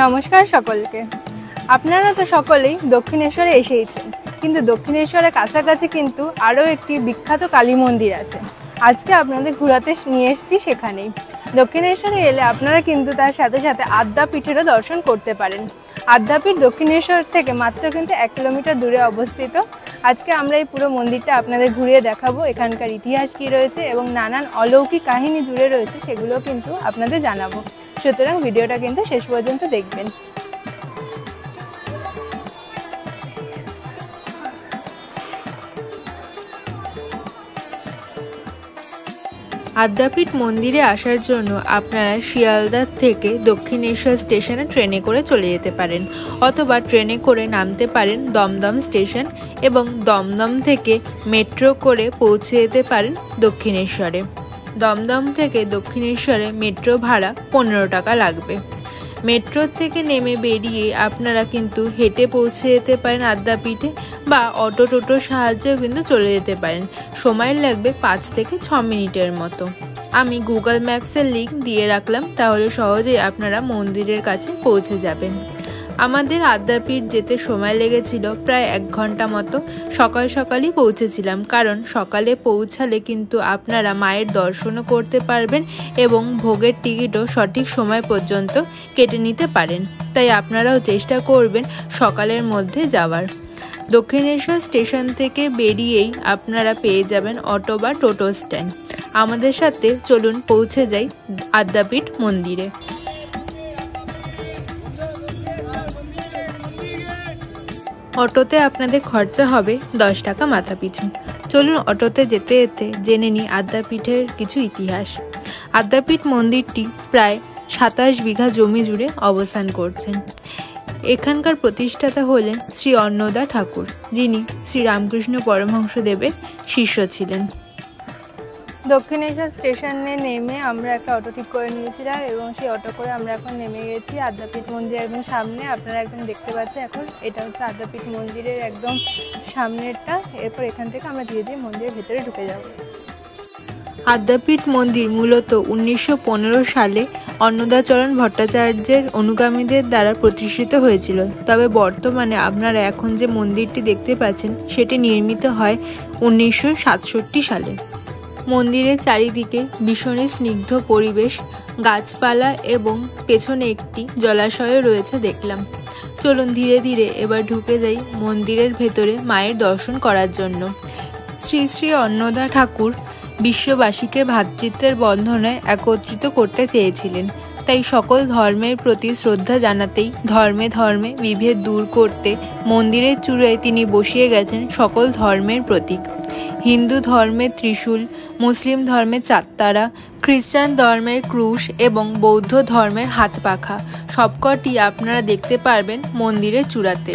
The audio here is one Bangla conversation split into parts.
নমস্কার সকলকে। আপনারা তো সকলেই দক্ষিণেশ্বরে এসেইছেন, কিন্তু দক্ষিণেশ্বরের কাছাকাছি কিন্তু আরও একটি বিখ্যাত কালী মন্দির আছে। আজকে আপনাদের ঘোরাতে নিয়ে এসেছি সেখানেই। দক্ষিণেশ্বরে এলে আপনারা কিন্তু তার সাথে সাথে আদ্যাপীঠেরও দর্শন করতে পারেন। আদ্যাপীঠ দক্ষিণেশ্বর থেকে মাত্র কিন্তু 1 কিলোমিটার দূরে অবস্থিত। আজকে আমরা এই পুরো মন্দিরটা আপনাদের ঘুরিয়ে দেখাবো, এখানকার ইতিহাস কী রয়েছে এবং নানান অলৌকিক কাহিনী জুড়ে রয়েছে সেগুলো কিন্তু আপনাদের জানাবো। সুতরাং ভিডিওটা কিন্তু শেষ পর্যন্ত দেখবেন। আদ্যাপীঠ মন্দিরে আসার জন্য আপনারা শিয়ালদা থেকে দক্ষিণেশ্বর স্টেশনে ট্রেনে করে চলে যেতে পারেন, অথবা ট্রেনে করে নামতে পারেন দমদম স্টেশন এবং দমদম থেকে মেট্রো করে পৌঁছে যেতে পারেন দক্ষিণেশ্বরে। দমদম থেকে দক্ষিণেশ্বরে মেট্রো ভাড়া 15 টাকা লাগবে। মেট্রো থেকে নেমে বেরিয়ে আপনারা কিন্তু হেঁটে পৌঁছে যেতে পারেন আদ্যাপীঠে, বা অটো টোটোর সাহায্যেও কিন্তু চলে যেতে পারেন। সময় লাগবে 5 থেকে 6 মিনিটের মতো। আমি গুগল ম্যাপসের লিঙ্ক দিয়ে রাখলাম, তাহলে সহজেই আপনারা মন্দিরের কাছে পৌঁছে যাবেন। আমাদের আদ্যাপীঠ যেতে সময় লেগেছিল প্রায় 1 ঘন্টা মতো। সকালই পৌঁছেছিলাম, কারণ সকালে পৌঁছালে কিন্তু আপনারা মায়ের দর্শনও করতে পারবেন এবং ভোগের টিকিটও সঠিক সময় পর্যন্ত কেটে নিতে পারেন। তাই আপনারাও চেষ্টা করবেন সকালের মধ্যে যাওয়ার। দক্ষিণেশ্বর স্টেশন থেকে বেরিয়েই আপনারা পেয়ে যাবেন অটো বা টোটো স্ট্যান্ড। আমাদের সাথে চলুন পৌঁছে যাই আদ্যাপীঠ মন্দিরে। অটোতে আপনাদের খরচা হবে 10 টাকা মাথা পিছু। চলুন অটোতে যেতে যেতে জেনে নিই আদ্যাপীঠের কিছু ইতিহাস। আদ্যাপীঠ মন্দিরটি প্রায় 27 বিঘা জমি জুড়ে অবস্থান করছেন। এখানকার প্রতিষ্ঠাতা হলেন শ্রী অন্নদা ঠাকুর, যিনি শ্রী রামকৃষ্ণ পরমহংসদেবের শিষ্য ছিলেন। দক্ষিণেশ্বর স্টেশনে নেমে আমরা একটা অটো ঠিক করে নিয়েছিলাম এবং সেই অটো করে আমরা এখন নেমে গেছি আদ্যাপীঠ মন্দির একদম সামনে। আপনারা একদম দেখতে পাচ্ছেন, এখন এটা হচ্ছে আদ্যাপীঠ মন্দিরের একদম সামনেরটা। এরপর এখান থেকে আমরা ধীরে ধীরে মন্দিরের ভেতরে ঢুকে যাব। আদ্যাপীঠ মন্দির মূলত 1915 সালে অন্নদাচরণ ভট্টাচার্যের অনুগামীদের দ্বারা প্রতিষ্ঠিত হয়েছিল। তবে বর্তমানে আপনারা এখন যে মন্দিরটি দেখতে পাচ্ছেন সেটি নির্মিত হয় 1967 সালে। মন্দিরের চারিদিকে ভীষণই স্নিগ্ধ পরিবেশ, গাছপালা এবং পেছনে একটি জলাশয়ও রয়েছে দেখলাম। চলুন ধীরে ধীরে এবার ঢুকে যাই মন্দিরের ভেতরে মায়ের দর্শন করার জন্য। শ্রী শ্রী অন্নদা ঠাকুর বিশ্ববাসীকে ভ্রাতৃত্বের বন্ধনে একত্রিত করতে চেয়েছিলেন। তাই সকল ধর্মের প্রতি শ্রদ্ধা জানাতেই ধর্মে ধর্মে বিভেদ দূর করতে মন্দিরের চূড়ায় তিনি বসিয়ে গেছেন সকল ধর্মের প্রতীক। হিন্দু ধর্মের ত্রিশূল, মুসলিম ধর্মের চাত্তারা, খ্রিস্টান ধর্মের ক্রুশ এবং বৌদ্ধ ধর্মের হাতপাখা সবকটি আপনারা দেখতে পারবেন মন্দিরের চূড়াতে।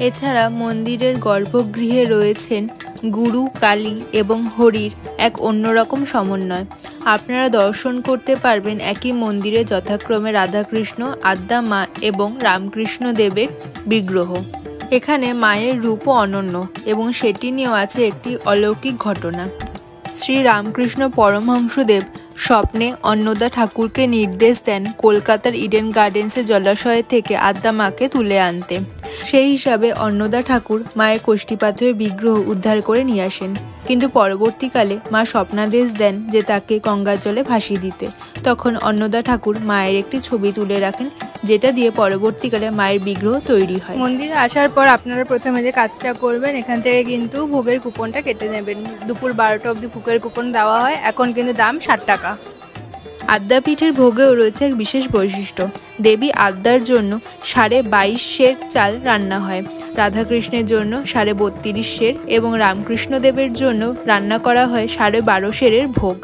এছাড়া মন্দিরের গর্ভগৃহে রয়েছেন গুরু, কালী এবং হরির এক অন্যরকম সমন্বয়। আপনারা দর্শন করতে পারবেন একই মন্দিরে যথাক্রমে রাধাকৃষ্ণ, আদ্যা মা এবং রামকৃষ্ণ দেবের বিগ্রহ। এখানে মায়ের রূপও অনন্য এবং সেটি নিয়েও আছে একটি অলৌকিক ঘটনা। শ্রী রামকৃষ্ণ পরমহংসদেব স্বপ্নে অন্নদা ঠাকুরকে নির্দেশ দেন কলকাতার ইডেন গার্ডেন্সের জলাশয় থেকে আদ্যা মাকে তুলে আনতে। সেই হিসাবে অন্নদা ঠাকুর মায়ের কোষ্ঠীপাথরের বিগ্রহ উদ্ধার করে নিয়ে আসেন, কিন্তু পরবর্তীকালে মা স্বপ্নাদেশ দেন যে তাকে গঙ্গার জলে ভাসিয়ে দিতে। তখন অন্নদা ঠাকুর মায়ের একটি ছবি তুলে রাখেন, যেটা দিয়ে পরবর্তীকালে মায়ের বিগ্রহ তৈরি হয়। মন্দিরে আসার পর আপনারা প্রথমে যে কাজটা করবেন, এখান থেকে কিন্তু ভোগের কুপনটা কেটে নেবেন। দুপুর 12টা অবধি ভোগের কুপন দেওয়া হয়। এখন কিন্তু দাম 60 টাকা। আদ্যাপীঠের ভোগেও রয়েছে এক বিশেষ বৈশিষ্ট্য। দেবী আদ্যার জন্য 22.5 সের চাল রান্না হয়, রাধাকৃষ্ণের জন্য 32.5 সের এবং রামকৃষ্ণদেবের জন্য রান্না করা হয় 12.5 সেরের ভোগ।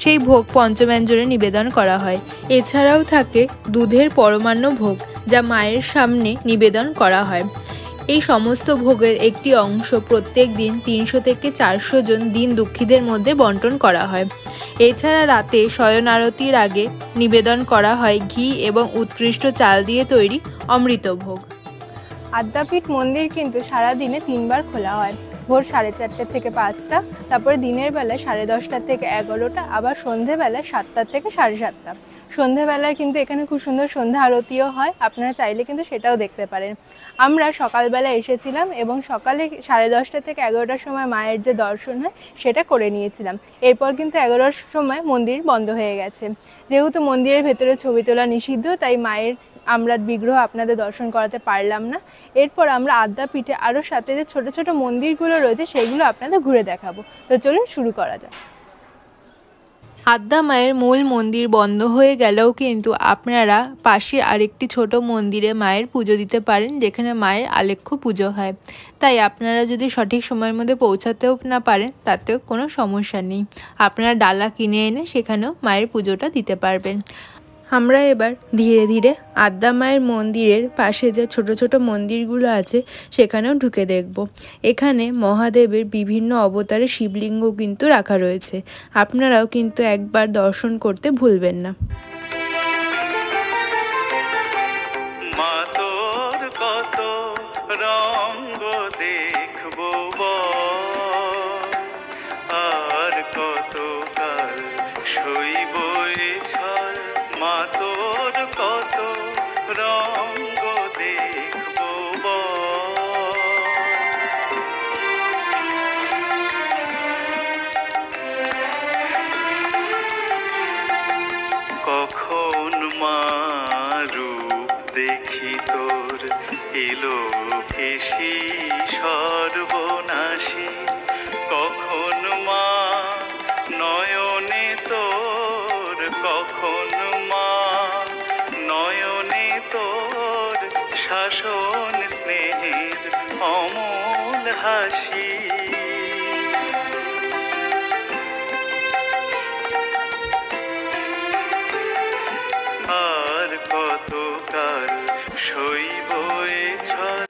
সেই ভোগ পঞ্চব্যঞ্জনে নিবেদন করা হয়। এছাড়াও থাকে দুধের পরমান্ন ভোগ, যা মায়ের সামনে নিবেদন করা হয়। এই সমস্ত ভোগের একটি অংশ প্রত্যেক দিন 300 থেকে 400 জন দিন দুঃখীদের মধ্যে বন্টন করা হয়। এছাড়া রাতে শয়ন আরতির আগে নিবেদন করা হয় ঘি এবং উৎকৃষ্ট চাল দিয়ে তৈরি অমৃতভোগ। আদ্যাপীঠ মন্দির কিন্তু সারাদিনে 3 বার খোলা হয়। ভোর 4:30 থেকে 5টা, তারপরে দিনের বেলায় 10:30 থেকে 11টা, আবার সন্ধেবেলায় 7টা থেকে 7:30। সন্ধেবেলায় কিন্তু এখানে খুব সুন্দর সন্ধ্যা আরতিও হয়, আপনারা চাইলে কিন্তু সেটাও দেখতে পারেন। আমরা সকালবেলা এসেছিলাম এবং সকালে 10:30 থেকে 11টার সময় মায়ের যে দর্শন হয় সেটা করে নিয়েছিলাম। এরপর কিন্তু 11টার সময় মন্দির বন্ধ হয়ে গেছে। যেহেতু মন্দিরের ভেতরে ছবি তোলা নিষিদ্ধ, তাই মায়ের আমরা বিগ্রহ আপনাদের দর্শন করাতে পারলাম না। এরপর আমরা আদ্যাপীঠে আরও সাথে যে ছোট ছোট মন্দিরগুলো রয়েছে সেগুলো আপনাদের ঘুরে দেখাবো। তো চলুন শুরু করা যাক। আদ্যা মায়ের মূল মন্দির বন্ধ হয়ে গেলেও কিন্তু আপনারা পাশে আরেকটি ছোট মন্দিরে মায়ের পুজো দিতে পারেন, যেখানে মায়ের আলেখ্য পুজো হয়। তাই আপনারা যদি সঠিক সময়ের মধ্যে পৌঁছাতেও না পারেন তাতেও কোনো সমস্যা নেই, আপনারা ডালা কিনে এনে সেখানেও মায়ের পুজোটা দিতে পারবেন। আমরা এবার ধীরে ধীরে আদ্যা মায়ের মন্দিরের পাশে যে ছোট ছোট মন্দিরগুলো আছে সেখানেও ঢুকে দেখব। এখানে মহাদেবের বিভিন্ন অবতারের শিবলিঙ্গ কিন্তু রাখা রয়েছে, আপনারাও কিন্তু একবার দর্শন করতে ভুলবেন না। সর্বনাশী কখন মা নয়নে তোর, কখন মা নয়নে তোর শাসন স্নেহের অমল হাসি। আর কতকাল সইব এ ঝড়।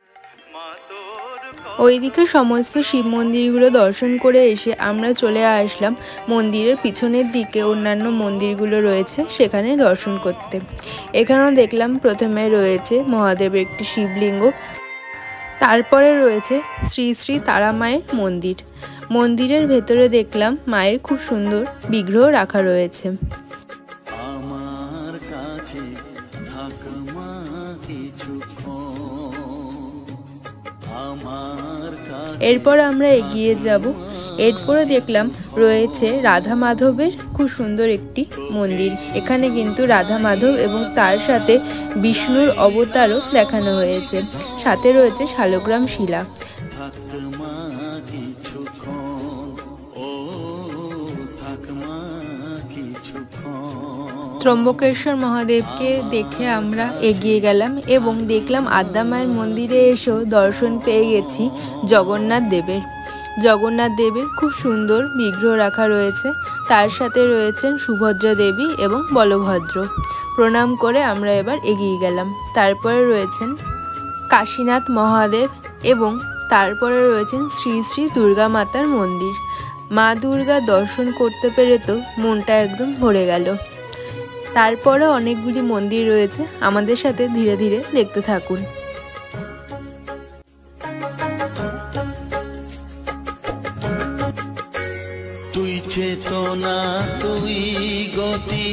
ওইদিকে সমস্ত শিব মন্দিরগুলো দর্শন করে এসে আমরা চলে আসলাম মন্দিরের পিছনের দিকে অন্যান্য মন্দিরগুলো রয়েছে সেখানে দর্শন করতে। এখানেও দেখলাম প্রথমে রয়েছে মহাদেবের একটি শিবলিঙ্গ, তারপরে রয়েছে শ্রী শ্রী তারা মায়ের মন্দির। মন্দিরের ভেতরে দেখলাম মায়ের খুব সুন্দর বিগ্রহ রাখা রয়েছে। আমার কাছে থাক মা এরপর আমরা এগিয়ে যাব। এরপরে দেখলাম রয়েছে রাধা মাধবের খুব সুন্দর একটি মন্দির। এখানে কিন্তু রাধা মাধব এবং তার সাথে বিষ্ণুর অবতারও দেখানো হয়েছে, সাথে রয়েছে শালগ্রাম শিলা। ত্রম্বকেশ্বর মহাদেবকে দেখে আমরা এগিয়ে গেলাম এবং দেখলাম আদ্যা মায়ের মন্দিরে এসেও দর্শন পেয়ে গেছি জগন্নাথ দেবের। জগন্নাথ দেবের খুব সুন্দর বিগ্রহ রাখা রয়েছে, তার সাথে রয়েছেন সুভদ্রা দেবী এবং বলভদ্র। প্রণাম করে আমরা এবার এগিয়ে গেলাম। তারপরে রয়েছেন কাশীনাথ মহাদেব এবং তারপরে রয়েছেন শ্রী শ্রী দুর্গা মাতার মন্দির। মা দুর্গা দর্শন করতে পেরে তো মনটা একদম ভরে গেল। তারপরে অনেকগুলি মন্দির রয়েছে, আমাদের সাথে ধীরে ধীরে দেখতে থাকুন। তুই চেতনা তুই গতি,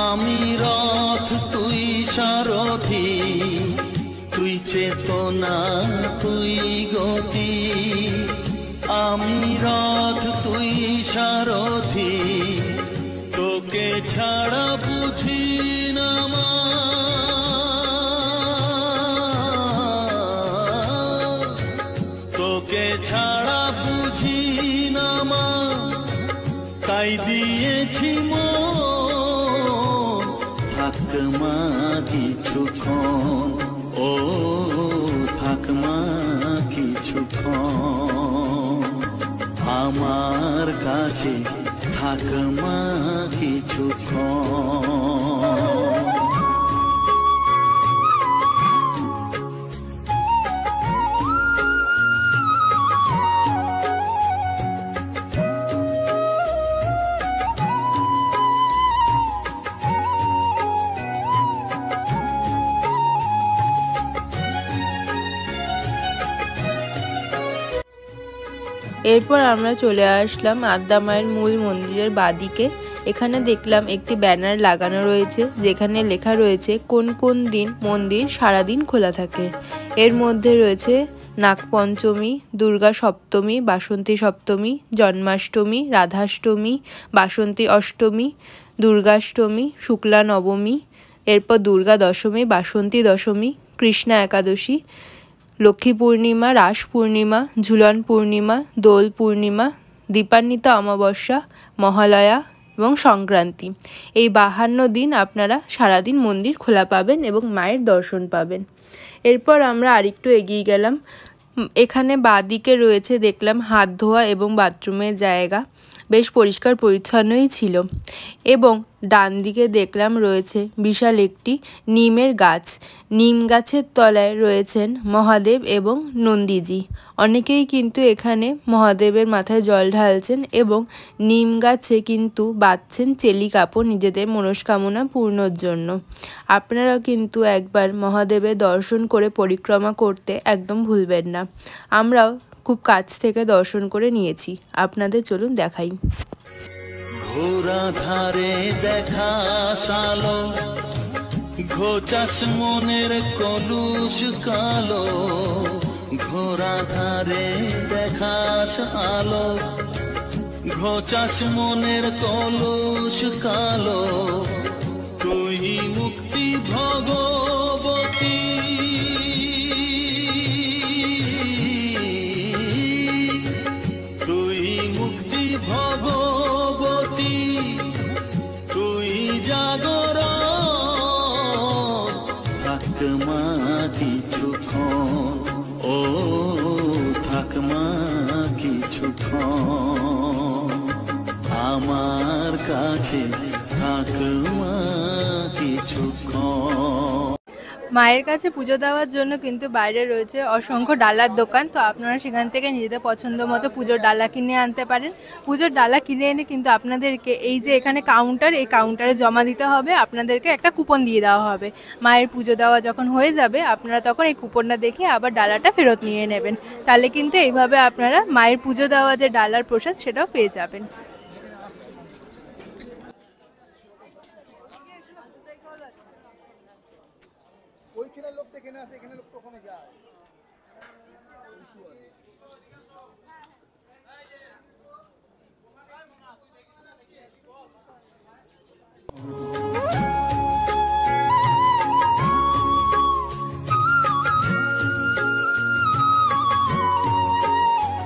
আমি রথ তুই সারথি। তুই চেতনা তুই গতি, আমি রথ তুই সারথি। তোকে ছাড়া বুঝি না মা, তোকে ছাড়া বুঝি না মা। তাই দিয়েছি মন, থাক মা কিছুক্ষণ, ও থাক মা কিছুক্ষণ আমার কাছে, থাক মা কিছুক্ষণ। এরপর আমরা চলে আসলাম আদ্যা মায়ের মূল মন্দিরের বাদিকে। এখানে দেখলাম একটি ব্যানার লাগানো রয়েছে, যেখানে লেখা রয়েছে কোন কোন দিন মন্দির সারাদিন খোলা থাকে। এর মধ্যে রয়েছে নাগপঞ্চমী, দুর্গা সপ্তমী, বাসন্তী সপ্তমী, জন্মাষ্টমী, রাধাষ্টমী, বাসন্তী অষ্টমী, দুর্গাষ্টমী, শুক্লা নবমী, এরপর দুর্গা দশমী, বাসন্তী দশমী, কৃষ্ণা একাদশী, লক্ষ্মী পূর্ণিমা, রাস পূর্ণিমা, ঝুলন পূর্ণিমা, দোল পূর্ণিমা, দীপান্বিতা অমাবস্যা, মহালয়া এবং সংক্রান্তি। এই 52 দিন আপনারা সারাদিন মন্দির খোলা পাবেন এবং মায়ের দর্শন পাবেন। এরপর আমরা আরেকটু এগিয়ে গেলাম। এখানে বাঁদিকে রয়েছে দেখলাম হাত ধোয়া এবং বাথরুমের জায়গা, বেশ পরিষ্কার পরিচ্ছন্নই ছিল। এবং ডান দিকে দেখলাম রয়েছে বিশাল একটি নিমের গাছ। নিম গাছের তলায় রয়েছেন মহাদেব এবং নন্দীজি। অনেকেই কিন্তু এখানে মহাদেবের মাথায় জল ঢালছেন এবং নিম গাছে কিন্তু বাঁধছেন চেলি কাপড় নিজেদের মনস্কামনা পূর্ণর জন্য। আপনারাও কিন্তু একবার মহাদেবের দর্শন করে পরিক্রমা করতে একদম ভুলবেন না। আমরাও খুব কাছ থেকে দর্শন করে নিয়েছি, আপনাদের চলুন দেখাই। ঘোড়া ধারে দেখা সালো, ঘোচাস মনের কলুষ কালো। ঘোড়া ধারে দেখাস আলো, ঘোচাস মনের কলুষ কালো। তুই মুক্তি ভগবতী, তুই মুক্তি ভগবতী, তুই জাগর থাকমা কিছুক্ষণ, ও থাকমা কিছুক্ষণ আমার কাছে, থাকমা কিছুক্ষণ। মায়ের কাছে পুজো দেওয়ার জন্য কিন্তু বাইরে রয়েছে অসংখ্য ডালার দোকান, তো আপনারা সেখান থেকে নিজেদের পছন্দ মতো পুজোর ডালা কিনে আনতে পারেন। পুজোর ডালা কিনে এনে কিন্তু আপনাদেরকে এই যে এখানে কাউন্টার, এই কাউন্টারে জমা দিতে হবে, আপনাদেরকে একটা কুপন দিয়ে দেওয়া হবে। মায়ের পুজো দেওয়া যখন হয়ে যাবে আপনারা তখন এই কুপনটা দেখে আবার ডালাটা ফেরত নিয়ে নেবেন। তাহলে কিন্তু এইভাবে আপনারা মায়ের পুজো দেওয়া যে ডালার প্রসাদ সেটাও পেয়ে যাবেন।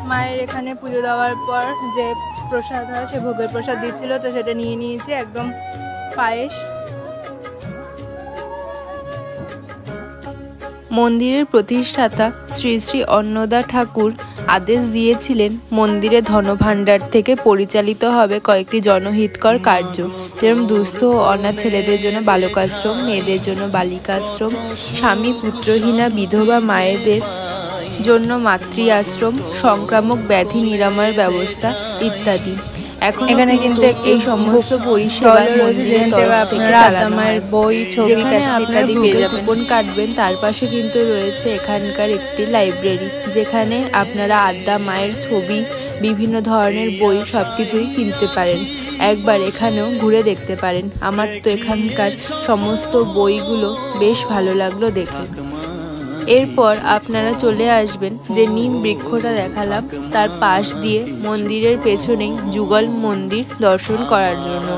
মায়ের এখানে পুজো দেওয়ার পর যে প্রসাদ হয় সে ভোগের প্রসাদ দিচ্ছিল, তো সেটা নিয়ে নিয়েছি, একদম পায়েস। মন্দিরের প্রতিষ্ঠাতা শ্রী শ্রী অন্নদা ঠাকুর আদেশ দিয়েছিলেন মন্দিরে ধনভাণ্ডার থেকে পরিচালিত হবে কয়েকটি জনহিতকর কার্য, যেরকম দুস্থ ও অনাথ ছেলেদের জন্য বালকাশ্রম, মেয়েদের জন্য বালিকাশ্রম, স্বামী পুত্রহীনা বিধবা মায়েদের জন্য মাতৃ আশ্রম, সংক্রামক ব্যাধি নিরাময়ের ব্যবস্থা ইত্যাদি। এখন এখানে কিন্তু এই সমস্ত পরিষেবা মন্দিরের তরফ থেকে চালানো হয়। বই, ছবি, যেখানে আপনারা ইত্যাদি পেয়ে যাবেন। কুপন কাটবেন তার পাশে কিন্তু রয়েছে এখানকার একটি লাইব্রেরি, যেখানে আপনারা আদ্যা মায়ের ছবি, বিভিন্ন ধরনের বই সবকিছুই কিনতে পারেন। একবার এখানেও ঘুরে দেখতে পারেন। আমার তো এখানকার সমস্ত বইগুলো বেশ ভালো লাগলো দেখে। এরপর আপনারা চলে আসবেন যে নিম বৃক্ষটা দেখালাম তার পাশ দিয়ে মন্দিরের পেছনেই যুগল মন্দির দর্শন করার জন্য।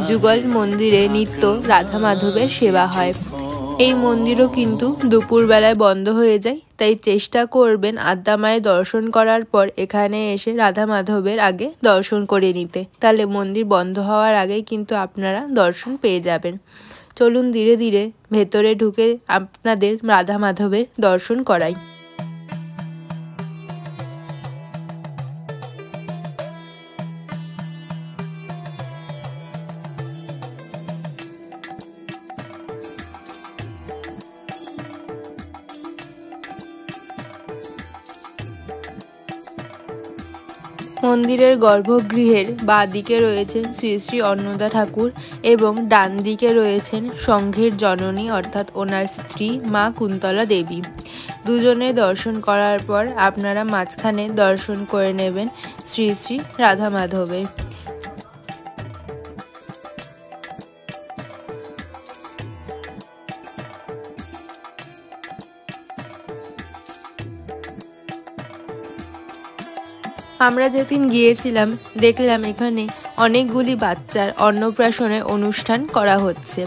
যুগল মন্দিরে নিত্য রাধা মাধবের সেবা হয়। এই মন্দিরও কিন্তু দুপুরবেলায় বন্ধ হয়ে যায়, তাই চেষ্টা করবেন আদ্যা মায়ের দর্শন করার পর এখানে এসে রাধা মাধবের আগে দর্শন করে নিতে, তাহলে মন্দির বন্ধ হওয়ার আগেই কিন্তু আপনারা দর্শন পেয়ে যাবেন। চলুন ধীরে ধীরে ভেতরে ঢুকে আপনাদের রাধা মাধবের দর্শন করাই। মন্দিরের গর্ভগৃহের বাঁ দিকে রয়েছেন শ্রী শ্রী অন্নদা ঠাকুর এবং ডান দিকে রয়েছেন সংঘের জননী অর্থাৎ ওনার স্ত্রী মা কুন্তলা দেবী। দুজনে দর্শন করার পর আপনারা মাঝখানে দর্শন করে নেবেন শ্রী শ্রী রাধা মাধবের। আমরা যেদিন গিয়েছিলাম দেখলাম এখানে অনেকগুলি বাচ্চার অন্নপ্রাশনের অনুষ্ঠান করা হচ্ছে।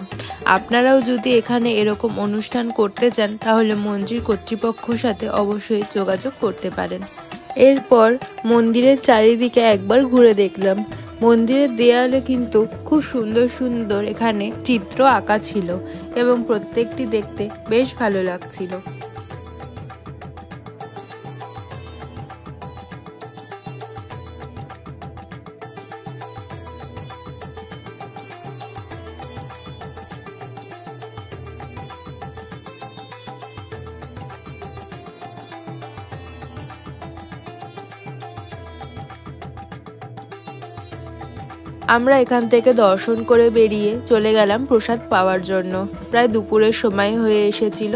আপনারাও যদি এখানে এরকম অনুষ্ঠান করতে চান তাহলে মন্দির কর্তৃপক্ষের সাথে অবশ্যই যোগাযোগ করতে পারেন। এরপর মন্দিরের চারিদিকে একবার ঘুরে দেখলাম। মন্দিরের দেয়ালে কিন্তু খুব সুন্দর সুন্দর এখানে চিত্র আঁকা ছিল এবং প্রত্যেকটি দেখতে বেশ ভালো লাগছিল। আমরা এখান থেকে দর্শন করে বেরিয়ে চলে গেলাম প্রসাদ পাওয়ার জন্য। প্রায় দুপুরের সময় হয়ে এসেছিল।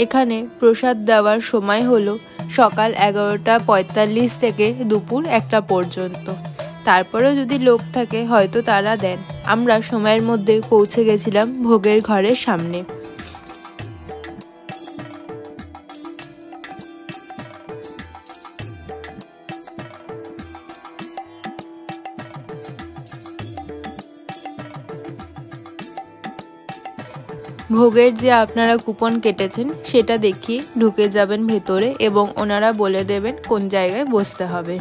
এখানে প্রসাদ দেওয়ার সময় হলো সকাল 11:45 থেকে দুপুর 1টা পর্যন্ত। তারপরেও যদি লোক থাকে হয়তো তারা দেন। আমরা সময়ের মধ্যে পৌঁছে গেছিলাম ভোগের ঘরের সামনে। ভোগের যে আপনারা কুপন কেটেছেন সেটা দেখিয়ে ঢুকে যাবেন ভেতরে এবং ওনারা বলে দেবেন কোন জায়গায় বসতে হবে।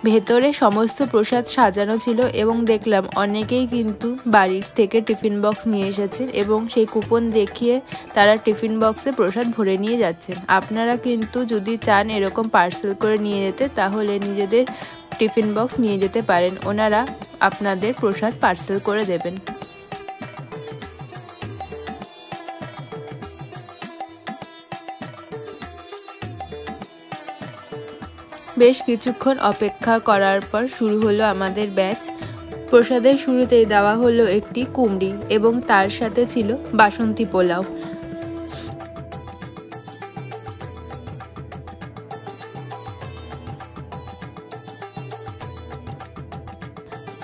ভেতরে সমস্ত প্রসাদ সাজানো ছিল এবং দেখলাম অনেকেই কিন্তু বাড়ির থেকে টিফিন বক্স নিয়ে এসেছেন এবং সেই কুপন দেখিয়ে তারা টিফিন বক্সে প্রসাদ ভরে নিয়ে যাচ্ছেন। আপনারা কিন্তু যদি চান এরকম পার্সেল করে নিয়ে যেতে তাহলে নিজেদের টিফিন বক্স নিয়ে যেতে পারেন, ওনারা আপনাদের প্রসাদ পার্সেল করে দেবেন। বেশ কিছুক্ষণ অপেক্ষা করার পর শুরু হলো আমাদের ব্যাচ। প্রসাদের শুরুতেই দেওয়া হলো একটি কুমড়ি এবং তার সাথে ছিল বাসন্তী পোলাও।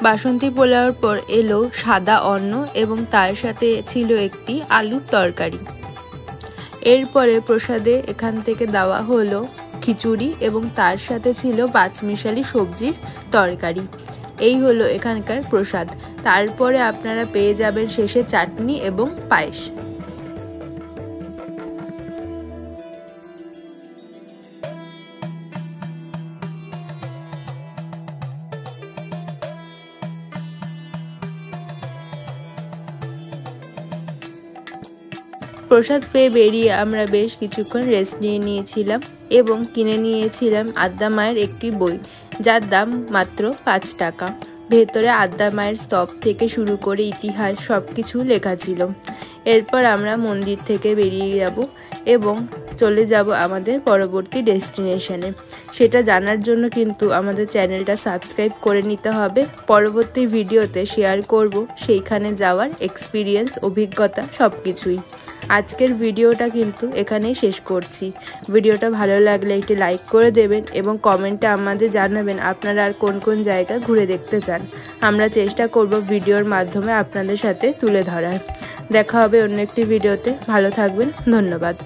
বাসন্তী পোলাওর পর এলো সাদা অন্ন এবং তার সাথে ছিল একটি আলুর তরকারি। এরপরে প্রসাদে এখান থেকে দেওয়া হলো খিচুড়ি এবং তার সাথে ছিল পাঁচমিশালি সবজির তরকারি। এই হলো এখানকার প্রসাদ। তারপরে আপনারা পেয়ে যাবেন শেষে চাটনি এবং পায়েস। প্রসাদ পেয়ে বেরিয়ে আমরা বেশ কিছুক্ষণ রেস্ট নিয়েছিলাম এবং কিনে নিয়েছিলাম আদ্যা মায়ের একটি বই, যার দাম মাত্র 5 টাকা। ভেতরে আদ্যা মায়ের স্তব থেকে শুরু করে ইতিহাস সব কিছু লেখা ছিল। এরপর আমরা মন্দির থেকে বেরিয়ে যাব এবং চলে যাব আমাদের পরবর্তী ডেস্টিনেশনে। সেটা জানার জন্য কিন্তু আমাদের চ্যানেলটা সাবস্ক্রাইব করে নিতে হবে। পরবর্তী ভিডিওতে শেয়ার করব সেইখানে যাওয়ার এক্সপিরিয়েন্স, অভিজ্ঞতা সব কিছুই। আজকের ভিডিওটা কিন্তু এখানেই শেষ করছি। ভিডিওটা ভালো লাগলে একটি লাইক করে দেবেন এবং কমেন্টে আমাদের জানাবেন আপনারা আর কোন কোন জায়গা ঘুরে দেখতে চান। আমরা চেষ্টা করব ভিডিওর মাধ্যমে আপনাদের সাথে তুলে ধরার। দেখা হবে অন্য একটি ভিডিওতে। ভালো থাকবেন, ধন্যবাদ।